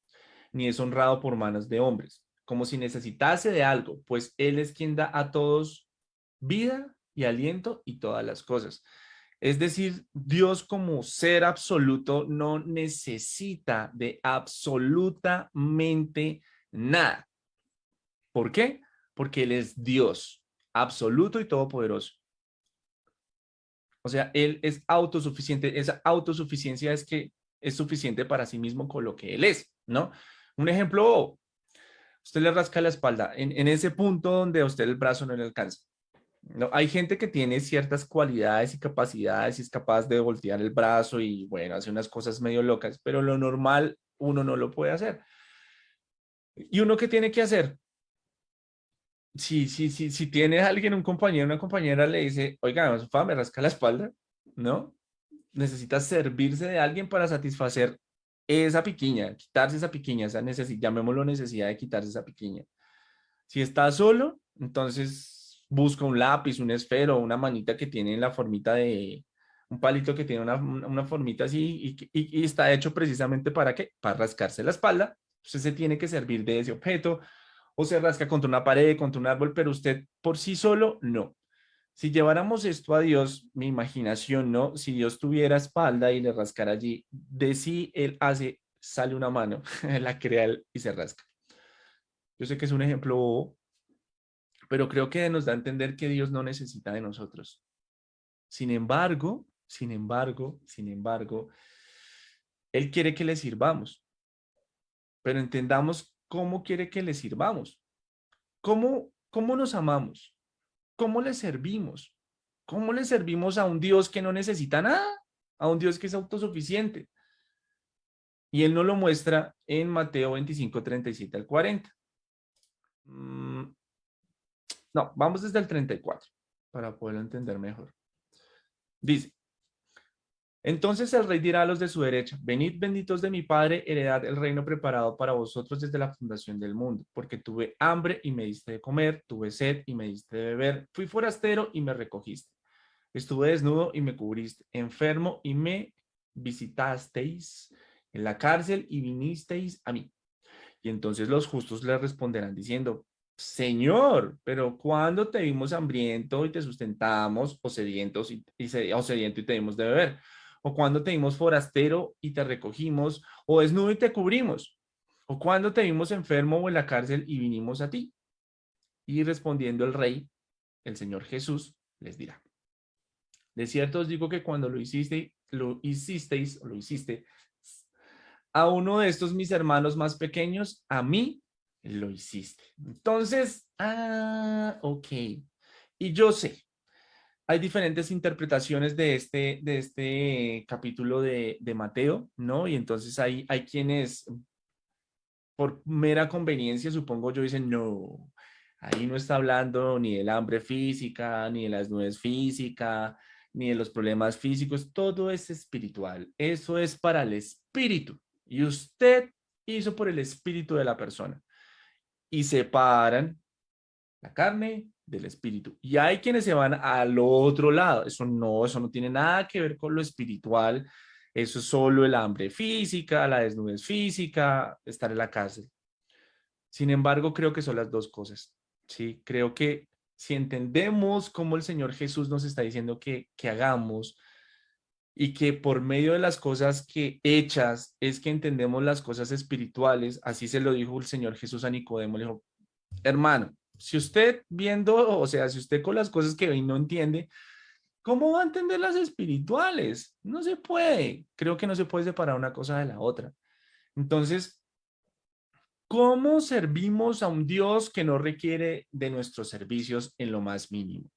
ni es honrado por manos de hombres, como si necesitase de algo, pues Él es quien da a todos vida y aliento y todas las cosas. Es decir, Dios como ser absoluto no necesita de absolutamente nada. ¿Por qué? Porque Él es Dios, absoluto y todopoderoso. O sea, Él es autosuficiente. Esa autosuficiencia es que es suficiente para sí mismo con lo que Él es, ¿no? Un ejemplo, usted le rasca la espalda en ese punto donde a usted el brazo no le alcanza. No, hay gente que tiene ciertas cualidades y capacidades y es capaz de voltear el brazo y bueno, hace unas cosas medio locas, pero lo normal uno no lo puede hacer. ¿Y uno qué tiene que hacer? Si tiene alguien, un compañero, una compañera le dice, oiga, sofá, me rasca la espalda, ¿no? Necesita servirse de alguien para satisfacer esa piquiña, quitarse esa piquiña, esa necesidad, llamémoslo necesidad de quitarse esa piquiña. Si está solo, entonces busca un lápiz, un esfero, una manita que tiene la formita de, un palito que tiene una formita así y está hecho precisamente para qué, para rascarse la espalda. Usted se tiene que servir de ese objeto o se rasca contra una pared, contra un árbol, pero usted por sí solo no. Si lleváramos esto a Dios, mi imaginación, ¿no? Si Dios tuviera espalda y le rascara allí, de sí Él hace, sale una mano, la crea él y se rasca. Yo sé que es un ejemplo bobo, pero creo que nos da a entender que Dios no necesita de nosotros. Sin embargo, Él quiere que le sirvamos, pero entendamos cómo quiere que le sirvamos, cómo nos amamos, cómo le servimos, cómo le servimos a un Dios que no necesita nada, a un Dios que es autosuficiente. Y Él nos lo muestra en Mateo 25, 37 al 40. Mm, no, vamos desde el 34 para poderlo entender mejor. Dice, entonces el rey dirá a los de su derecha, venid benditos de mi Padre, heredad el reino preparado para vosotros desde la fundación del mundo, porque tuve hambre y me diste de comer, tuve sed y me diste de beber, fui forastero y me recogiste, estuve desnudo y me cubriste, enfermo y me visitasteis, en la cárcel y vinisteis a mí. Y entonces los justos le responderán diciendo, Señor, pero ¿cuándo te vimos hambriento y te sustentamos, o sedientos o sediento y te dimos de beber? ¿O cuándo te vimos forastero y te recogimos, o desnudo y te cubrimos? ¿O cuándo te vimos enfermo o en la cárcel y vinimos a ti? Y respondiendo el rey, el Señor Jesús, les dirá, de cierto os digo que cuando lo hiciste a uno de estos mis hermanos más pequeños, a mí lo hiciste. Entonces, ok. Y yo sé, hay diferentes interpretaciones de este capítulo de Mateo, ¿no? Y entonces hay quienes, por mera conveniencia, supongo yo, dicen, no, ahí no está hablando ni del hambre física, ni de la desnudez física, ni de los problemas físicos, todo es espiritual. Eso es para el espíritu. Y usted hizo por el espíritu de la persona. Y separan la carne del espíritu. Y hay quienes se van al otro lado. Eso no tiene nada que ver con lo espiritual. Eso es solo el hambre física, la desnudez física, estar en la cárcel. Sin embargo, creo que son las dos cosas. Sí, creo que si entendemos cómo el Señor Jesús nos está diciendo que hagamos y que por medio de las cosas que hechas es que entendemos las cosas espirituales, así se lo dijo el Señor Jesús a Nicodemo, le dijo, hermano, si usted viendo, o sea, si usted con las cosas que ve no entiende, ¿cómo va a entender las espirituales? No se puede. Creo que no se puede separar una cosa de la otra. Entonces, ¿cómo servimos a un Dios que no requiere de nuestros servicios en lo más mínimo?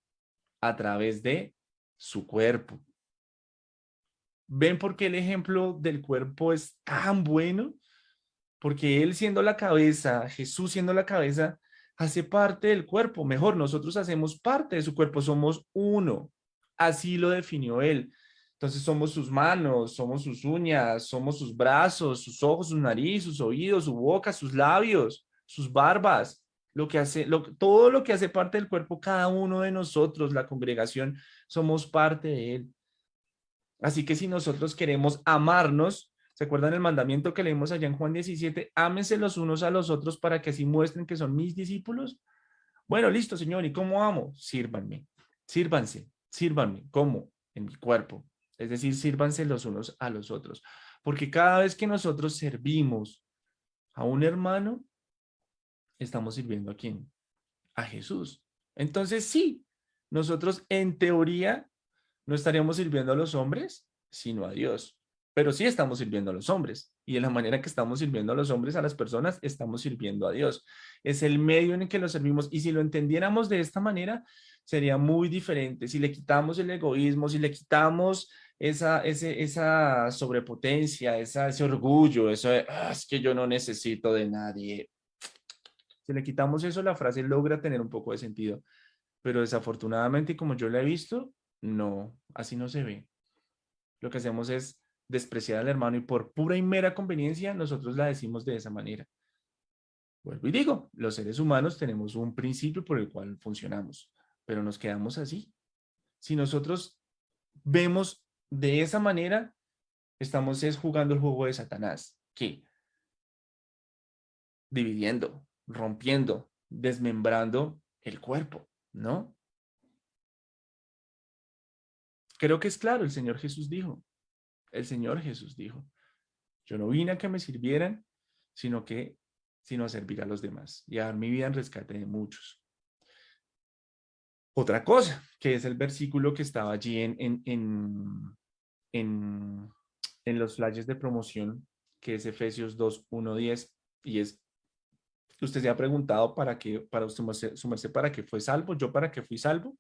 A través de su cuerpo. ¿Ven por qué el ejemplo del cuerpo es tan bueno? Porque Él siendo la cabeza, Jesús siendo la cabeza, hace parte del cuerpo. Mejor, nosotros hacemos parte de su cuerpo, somos uno. Así lo definió Él. Entonces somos sus manos, somos sus uñas, somos sus brazos, sus ojos, su nariz, sus oídos, su boca, sus labios, sus barbas. todo lo que hace parte del cuerpo, cada uno de nosotros, la congregación, somos parte de él. Así que si nosotros queremos amarnos, ¿se acuerdan el mandamiento que leímos allá en Juan 17? Ámense los unos a los otros para que así muestren que son mis discípulos. Bueno, listo, Señor. ¿Y cómo amo? Sírvanme, sírvanse, sírvanme. ¿Cómo? En mi cuerpo. Es decir, sírvanse los unos a los otros. Porque cada vez que nosotros servimos a un hermano, estamos sirviendo a quién? A Jesús. Entonces, sí, nosotros en teoría no estaríamos sirviendo a los hombres, sino a Dios. Pero sí estamos sirviendo a los hombres. Y de la manera que estamos sirviendo a los hombres, a las personas, estamos sirviendo a Dios. Es el medio en el que lo servimos. Y si lo entendiéramos de esta manera, sería muy diferente. Si le quitamos el egoísmo, si le quitamos esa sobrepotencia, ese orgullo, eso de, es que yo no necesito de nadie. Si le quitamos eso, la frase logra tener un poco de sentido. Pero desafortunadamente, como yo la he visto, no, así no se ve. Lo que hacemos es despreciar al hermano y por pura y mera conveniencia nosotros la decimos de esa manera. Vuelvo y digo, los seres humanos tenemos un principio por el cual funcionamos, pero nos quedamos así. Si nosotros vemos de esa manera, estamos es jugando el juego de Satanás, que dividiendo, rompiendo, desmembrando el cuerpo, ¿no? Creo que es claro, el Señor Jesús dijo, yo no vine a que me sirvieran, sino a servir a los demás y a dar mi vida en rescate de muchos. Otra cosa, que es el versículo que estaba allí en, en los flyers de promoción, que es Efesios 2, 1, 10, y es, usted se ha preguntado para qué, para sumarse para qué fue salvo, yo para qué fui salvo.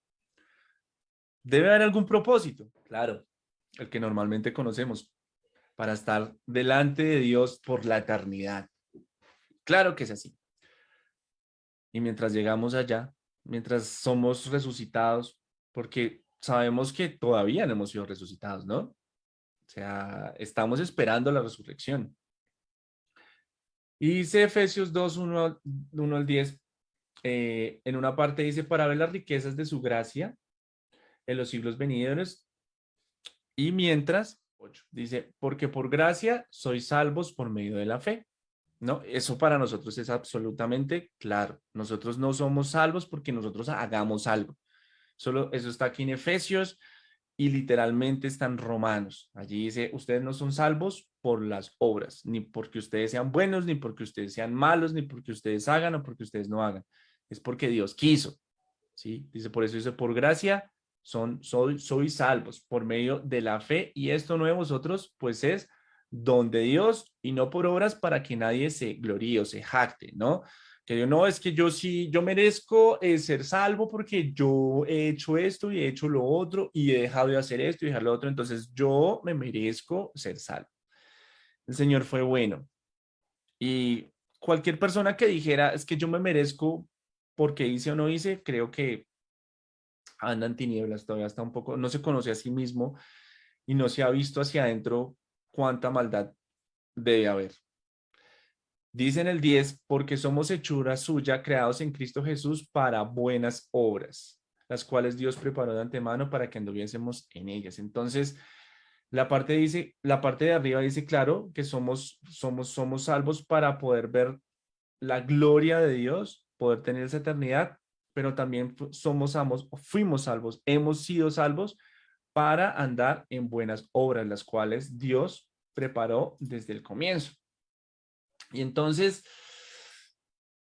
Debe haber algún propósito, claro, el que normalmente conocemos, para estar delante de Dios por la eternidad. Claro que es así. Y mientras llegamos allá, mientras somos resucitados, porque sabemos que todavía no hemos sido resucitados, ¿no? O sea, estamos esperando la resurrección. Y dice Efesios 2, 1 al 10, en una parte dice, para ver las riquezas de su gracia en los siglos venideros, y mientras, 8, dice, porque por gracia sois salvos por medio de la fe. ¿No? Eso para nosotros es absolutamente claro. Nosotros no somos salvos porque nosotros hagamos algo. Solo eso está aquí en Efesios y literalmente está en Romanos. Allí dice, ustedes no son salvos por las obras, ni porque ustedes sean buenos, ni porque ustedes sean malos, ni porque ustedes hagan o porque ustedes no hagan. Es porque Dios quiso. ¿Sí? Dice, por eso dice, por gracia soy salvos por medio de la fe y esto no de vosotros, pues es don de Dios y no por obras para que nadie se gloríe o se jacte, ¿no? Que yo no, es que yo sí, yo merezco ser salvo porque yo he hecho esto y he hecho lo otro y he dejado de hacer esto y dejar lo otro, entonces yo me merezco ser salvo. El Señor fue bueno y cualquier persona que dijera, es que yo me merezco porque hice o no hice, creo que anda en tinieblas, todavía está un poco, no se conoce a sí mismo y no se ha visto hacia adentro cuánta maldad debe haber. Dice en el 10, porque somos hechura suya, creados en Cristo Jesús para buenas obras, las cuales Dios preparó de antemano para que anduviésemos en ellas. Entonces, la parte de arriba dice, claro, que somos salvos para poder ver la gloria de Dios, poder tener esa eternidad, pero también fuimos salvos, hemos sido salvos para andar en buenas obras, las cuales Dios preparó desde el comienzo. Y entonces,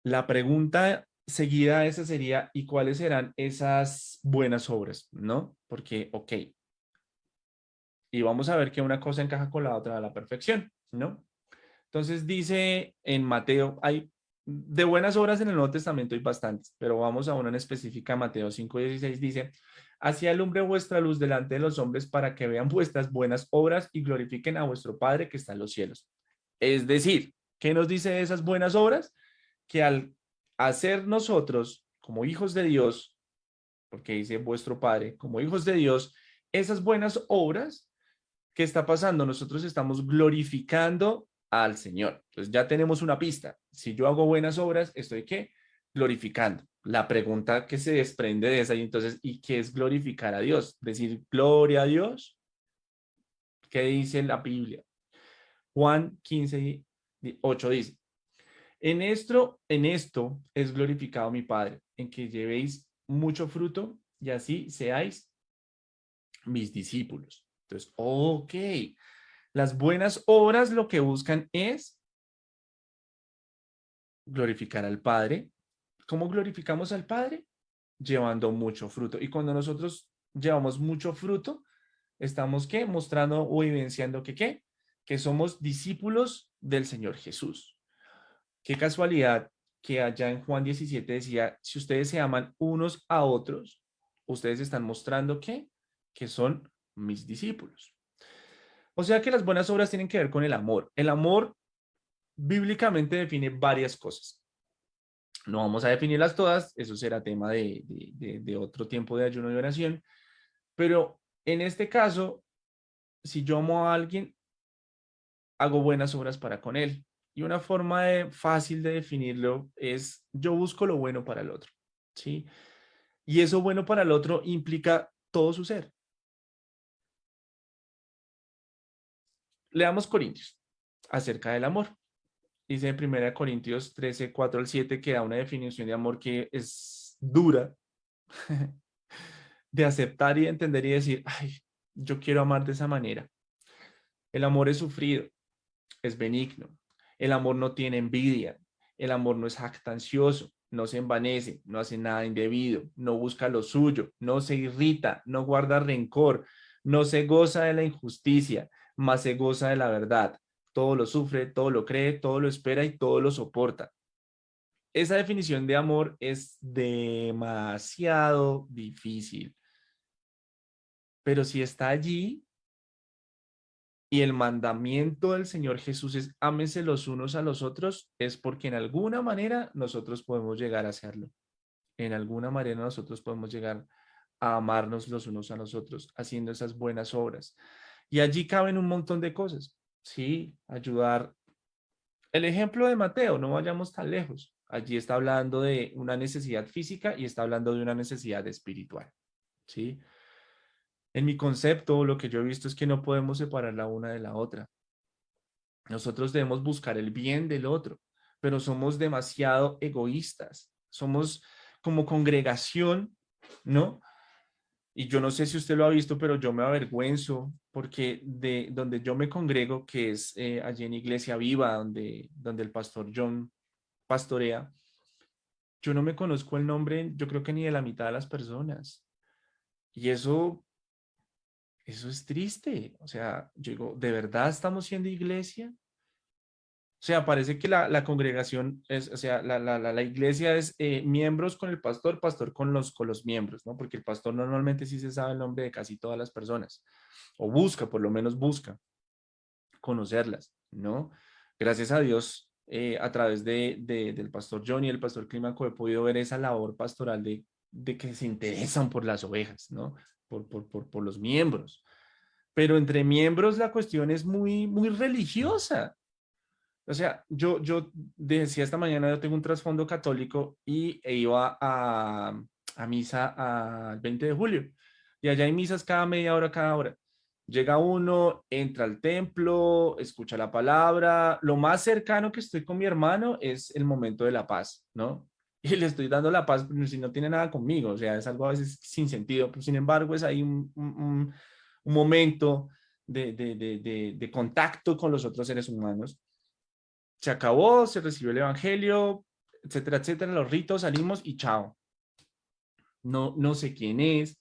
la pregunta seguida a esa sería, ¿y cuáles serán esas buenas obras? ¿No? Porque, ok, y vamos a ver que una cosa encaja con la otra a la perfección, ¿no? Entonces dice en Mateo, hay de buenas obras en el Nuevo Testamento hay bastantes, pero vamos a una en específica, Mateo 5:16 dice, así alumbre vuestra luz delante de los hombres para que vean vuestras buenas obras y glorifiquen a vuestro Padre que está en los cielos. Es decir, ¿qué nos dice esas buenas obras? Que al hacer nosotros como hijos de Dios, porque dice vuestro Padre, como hijos de Dios, esas buenas obras, ¿qué está pasando? Nosotros estamos glorificando al Señor. Entonces ya tenemos una pista. Si yo hago buenas obras, ¿estoy qué? glorificando. La pregunta que se desprende de esa, y entonces, ¿y qué es glorificar a Dios? Decir gloria a Dios. ¿Qué dice la Biblia? Juan 15:8 dice, en esto es glorificado mi Padre, en que llevéis mucho fruto y así seáis mis discípulos. Entonces, ok, las buenas obras lo que buscan es glorificar al Padre. ¿Cómo glorificamos al Padre? Llevando mucho fruto. Y cuando nosotros llevamos mucho fruto, estamos ¿qué? Mostrando o evidenciando que ¿qué? Que somos discípulos del Señor Jesús. Qué casualidad que allá en Juan 17 decía, si ustedes se aman unos a otros, ustedes están mostrando que son mis discípulos. O sea que las buenas obras tienen que ver con el amor. El amor bíblicamente define varias cosas. No vamos a definirlas todas, eso será tema de otro tiempo de ayuno y oración, pero en este caso, si yo amo a alguien, hago buenas obras para con él. Y una forma fácil de definirlo es yo busco lo bueno para el otro, ¿sí? Y eso bueno para el otro implica todo su ser. Leamos Corintios acerca del amor. Dice en 1 Corintios 13:4 al 7 que da una definición de amor que es dura de aceptar y entender y decir, ay, yo quiero amar de esa manera. El amor es sufrido, es benigno. El amor no tiene envidia. El amor no es jactancioso, no se envanece, no hace nada indebido, no busca lo suyo, no se irrita, no guarda rencor, no se goza de la injusticia, mas se goza de la verdad. Todo lo sufre, todo lo cree, todo lo espera y todo lo soporta. Esa definición de amor es demasiado difícil, pero si está allí, y el mandamiento del Señor Jesús es ámense los unos a los otros, es porque en alguna manera nosotros podemos llegar a hacerlo. En alguna manera nosotros podemos llegar a amarnos los unos a los otros, haciendo esas buenas obras. Y allí caben un montón de cosas. Sí, ayudar. El ejemplo de Mateo, no vayamos tan lejos. Allí está hablando de una necesidad física y está hablando de una necesidad espiritual. ¿Sí? En mi concepto, lo que yo he visto es que no podemos separar la una de la otra. Nosotros debemos buscar el bien del otro, pero somos demasiado egoístas. Somos como congregación, ¿no? Y yo no sé si usted lo ha visto, pero yo me avergüenzo porque de donde yo me congrego, que es allí en Iglesia Viva, donde el pastor John pastorea, yo no me conozco el nombre, yo creo que ni de la mitad de las personas. Y eso es triste. O sea, yo digo, ¿de verdad estamos siendo iglesia? O sea, parece que la congregación es, o sea, la iglesia es miembros con el pastor, pastor con los miembros, ¿no? Porque el pastor normalmente sí se sabe el nombre de casi todas las personas, o busca, por lo menos busca conocerlas, ¿no? Gracias a Dios, a través del pastor John y el pastor Clímaco he podido ver esa labor pastoral de que se interesan por las ovejas, ¿no? Por los miembros. Pero entre miembros la cuestión es muy, muy religiosa. O sea, yo decía esta mañana, yo tengo un trasfondo católico e iba a misa al 20 de julio. Y allá hay misas cada media hora, cada hora. Llega uno, entra al templo, escucha la palabra. Lo más cercano que estoy con mi hermano es el momento de la paz, ¿no? Y le estoy dando la paz, pero si no tiene nada conmigo, o sea, es algo a veces sin sentido, pero sin embargo es ahí un momento de contacto con los otros seres humanos. Se acabó, se recibió el evangelio, etcétera, etcétera, los ritos, salimos y chao. No, no sé quién es,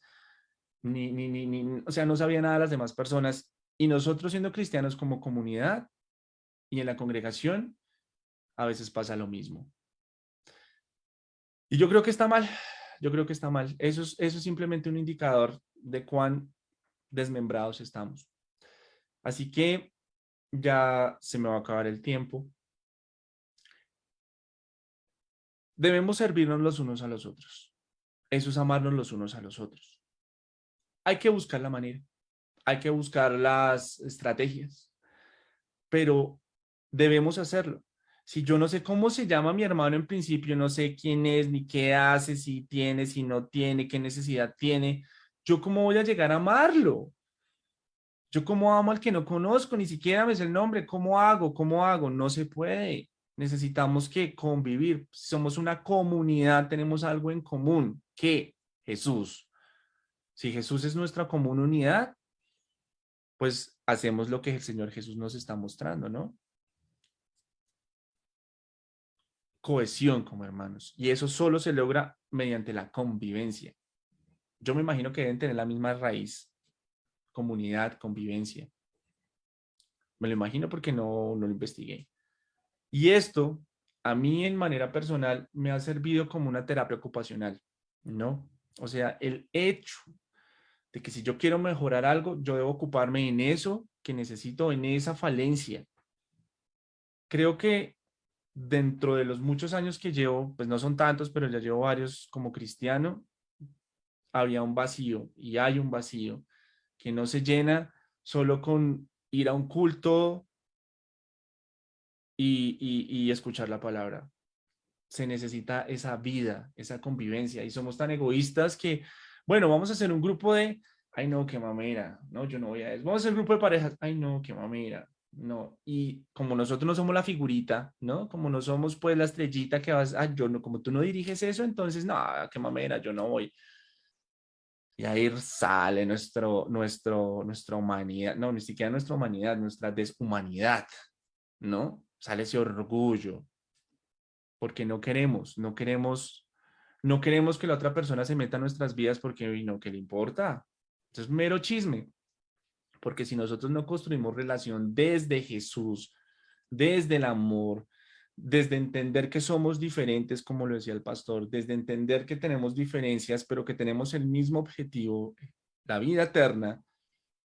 o sea, no sabía nada de las demás personas. Y nosotros siendo cristianos como comunidad y en la congregación, a veces pasa lo mismo. Y yo creo que está mal, yo creo que está mal. Eso es simplemente un indicador de cuán desmembrados estamos. Así que ya se me va a acabar el tiempo. Debemos servirnos los unos a los otros. Eso es amarnos los unos a los otros. Hay que buscar la manera, hay que buscar las estrategias, pero debemos hacerlo. Si yo no sé cómo se llama mi hermano en principio, no sé quién es, ni qué hace, si tiene, si no tiene, qué necesidad tiene, ¿yo cómo voy a llegar a amarlo? Yo cómo amo al que no conozco, ni siquiera me sé el nombre, ¿cómo hago? ¿Cómo hago? No se puede. Necesitamos que convivir. Somos una comunidad, tenemos algo en común, que Jesús. Si Jesús es nuestra común unidad, pues hacemos lo que el Señor Jesús nos está mostrando, ¿no? Cohesión como hermanos. Y eso solo se logra mediante la convivencia. Yo me imagino que deben tener la misma raíz, comunidad, convivencia. Me lo imagino porque no lo investigué. Y esto, a mí en manera personal, me ha servido como una terapia ocupacional, ¿no? O sea, el hecho de que si yo quiero mejorar algo, yo debo ocuparme en eso que necesito, en esa falencia. Creo que dentro de los muchos años que llevo, pues no son tantos, pero ya llevo varios como cristiano, había un vacío y hay un vacío que no se llena solo con ir a un culto y escuchar la palabra. Se necesita esa vida, esa convivencia y somos tan egoístas que, bueno, vamos a hacer un grupo de, ay no, qué mamera, no, yo no voy a eso, vamos a hacer un grupo de parejas, ay no, qué mamera, no, y como nosotros no somos la figurita, ¿no? Como no somos pues la estrellita que vas, ah, yo no, como tú no diriges eso, entonces, no, qué mamera, yo no voy. Y ahí sale nuestra humanidad, no, ni siquiera nuestra humanidad, nuestra deshumanidad, ¿no? Sale ese orgullo, porque no queremos que la otra persona se meta en nuestras vidas porque uy, no, ¿qué le importa? Eso es mero chisme, porque si nosotros no construimos relación desde Jesús, desde el amor, desde entender que somos diferentes, como lo decía el pastor, desde entender que tenemos diferencias, pero que tenemos el mismo objetivo, la vida eterna,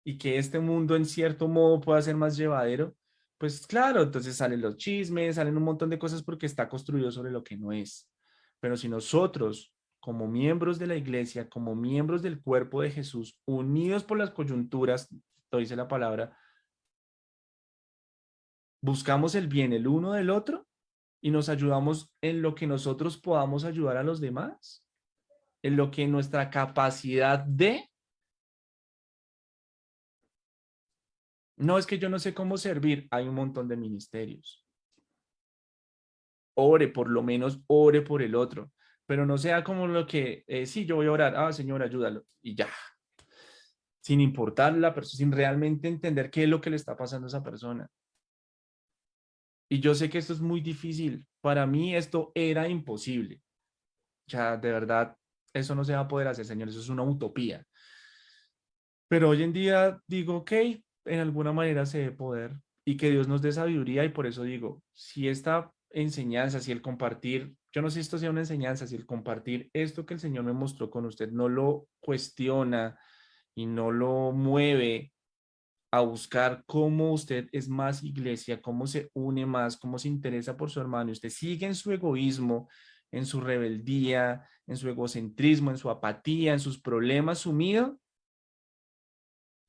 y que este mundo en cierto modo pueda ser más llevadero, pues claro, entonces salen los chismes, salen un montón de cosas porque está construido sobre lo que no es. Pero si nosotros, como miembros de la iglesia, como miembros del cuerpo de Jesús, unidos por las coyunturas, lo dice la palabra, buscamos el bien el uno del otro y nos ayudamos en lo que nosotros podamos ayudar a los demás, en lo que nuestra capacidad de, no es que yo no sé cómo servir, hay un montón de ministerios. Ore, por lo menos ore por el otro, pero no sea como lo que, sí, yo voy a orar, ah, Señor, ayúdalo, y ya, sin importar la persona, sin realmente entender qué es lo que le está pasando a esa persona. Y yo sé que esto es muy difícil, para mí esto era imposible, ya, de verdad, eso no se va a poder hacer, Señor, eso es una utopía. Pero hoy en día digo, ok, en alguna manera se debe poder y que Dios nos dé sabiduría y por eso digo, si esta enseñanza, si el compartir, yo no sé si esto sea una enseñanza, si el compartir esto que el Señor me mostró con usted no lo cuestiona y no lo mueve a buscar cómo usted es más iglesia, cómo se une más, cómo se interesa por su hermano y usted sigue en su egoísmo, en su rebeldía, en su egocentrismo, en su apatía, en sus problemas sumido,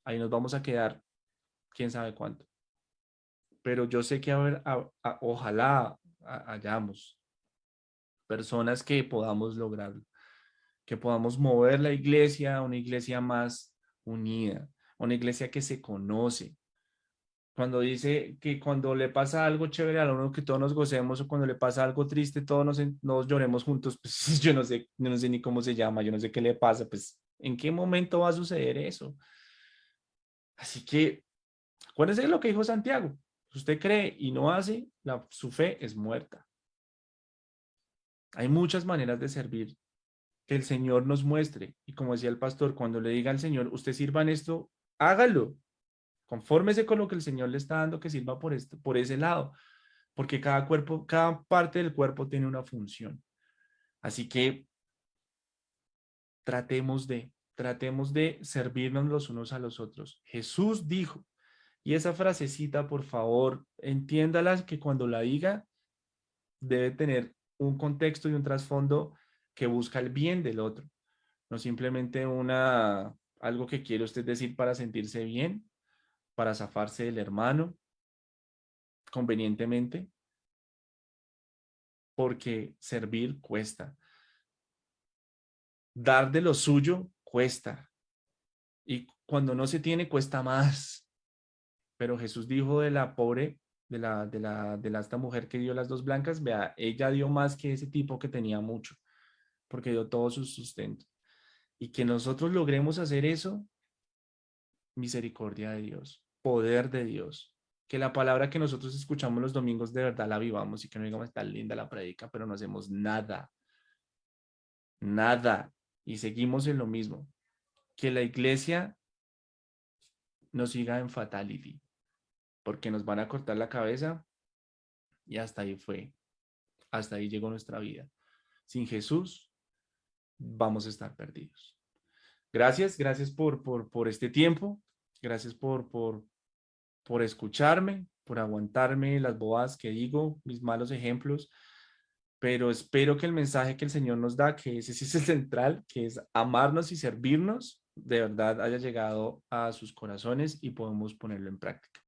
ahí nos vamos a quedar quién sabe cuánto. Pero yo sé que ojalá hayamos personas que podamos lograrlo, que podamos mover la iglesia a una iglesia más unida, una iglesia que se conoce. Cuando dice que cuando le pasa algo chévere a uno que todos nos gocemos o cuando le pasa algo triste todos nos lloremos juntos, pues yo no sé ni cómo se llama, yo no sé qué le pasa, pues ¿en qué momento va a suceder eso? Así que acuérdense de lo que dijo Santiago. Si usted cree y no hace, su fe es muerta. Hay muchas maneras de servir que el Señor nos muestre. Y como decía el pastor, cuando le diga al Señor, usted sirva en esto, hágalo. Confórmese con lo que el Señor le está dando que sirva por ese lado. Porque cada cuerpo, cada parte del cuerpo tiene una función. Así que tratemos de servirnos los unos a los otros. Jesús dijo, y esa frasecita, por favor, entiéndala que cuando la diga, debe tener un contexto y un trasfondo que busca el bien del otro, no simplemente algo que quiere usted decir para sentirse bien, para zafarse del hermano convenientemente, porque servir cuesta. Dar de lo suyo cuesta. Y cuando no se tiene, cuesta más. Pero Jesús dijo de la pobre, esta mujer que dio las dos blancas, vea, ella dio más que ese tipo que tenía mucho, porque dio todo su sustento. Y que nosotros logremos hacer eso, misericordia de Dios, poder de Dios. Que la palabra que nosotros escuchamos los domingos de verdad la vivamos y que no digamos tan linda la predica, pero no hacemos nada, nada. Y seguimos en lo mismo. Que la iglesia no siga en fatality, porque nos van a cortar la cabeza y hasta ahí fue, hasta ahí llegó nuestra vida. Sin Jesús vamos a estar perdidos. Gracias, gracias por este tiempo, gracias por escucharme, por aguantarme las bobadas que digo, mis malos ejemplos, pero espero que el mensaje que el Señor nos da, que ese sí es el central, que es amarnos y servirnos, de verdad haya llegado a sus corazones y podemos ponerlo en práctica.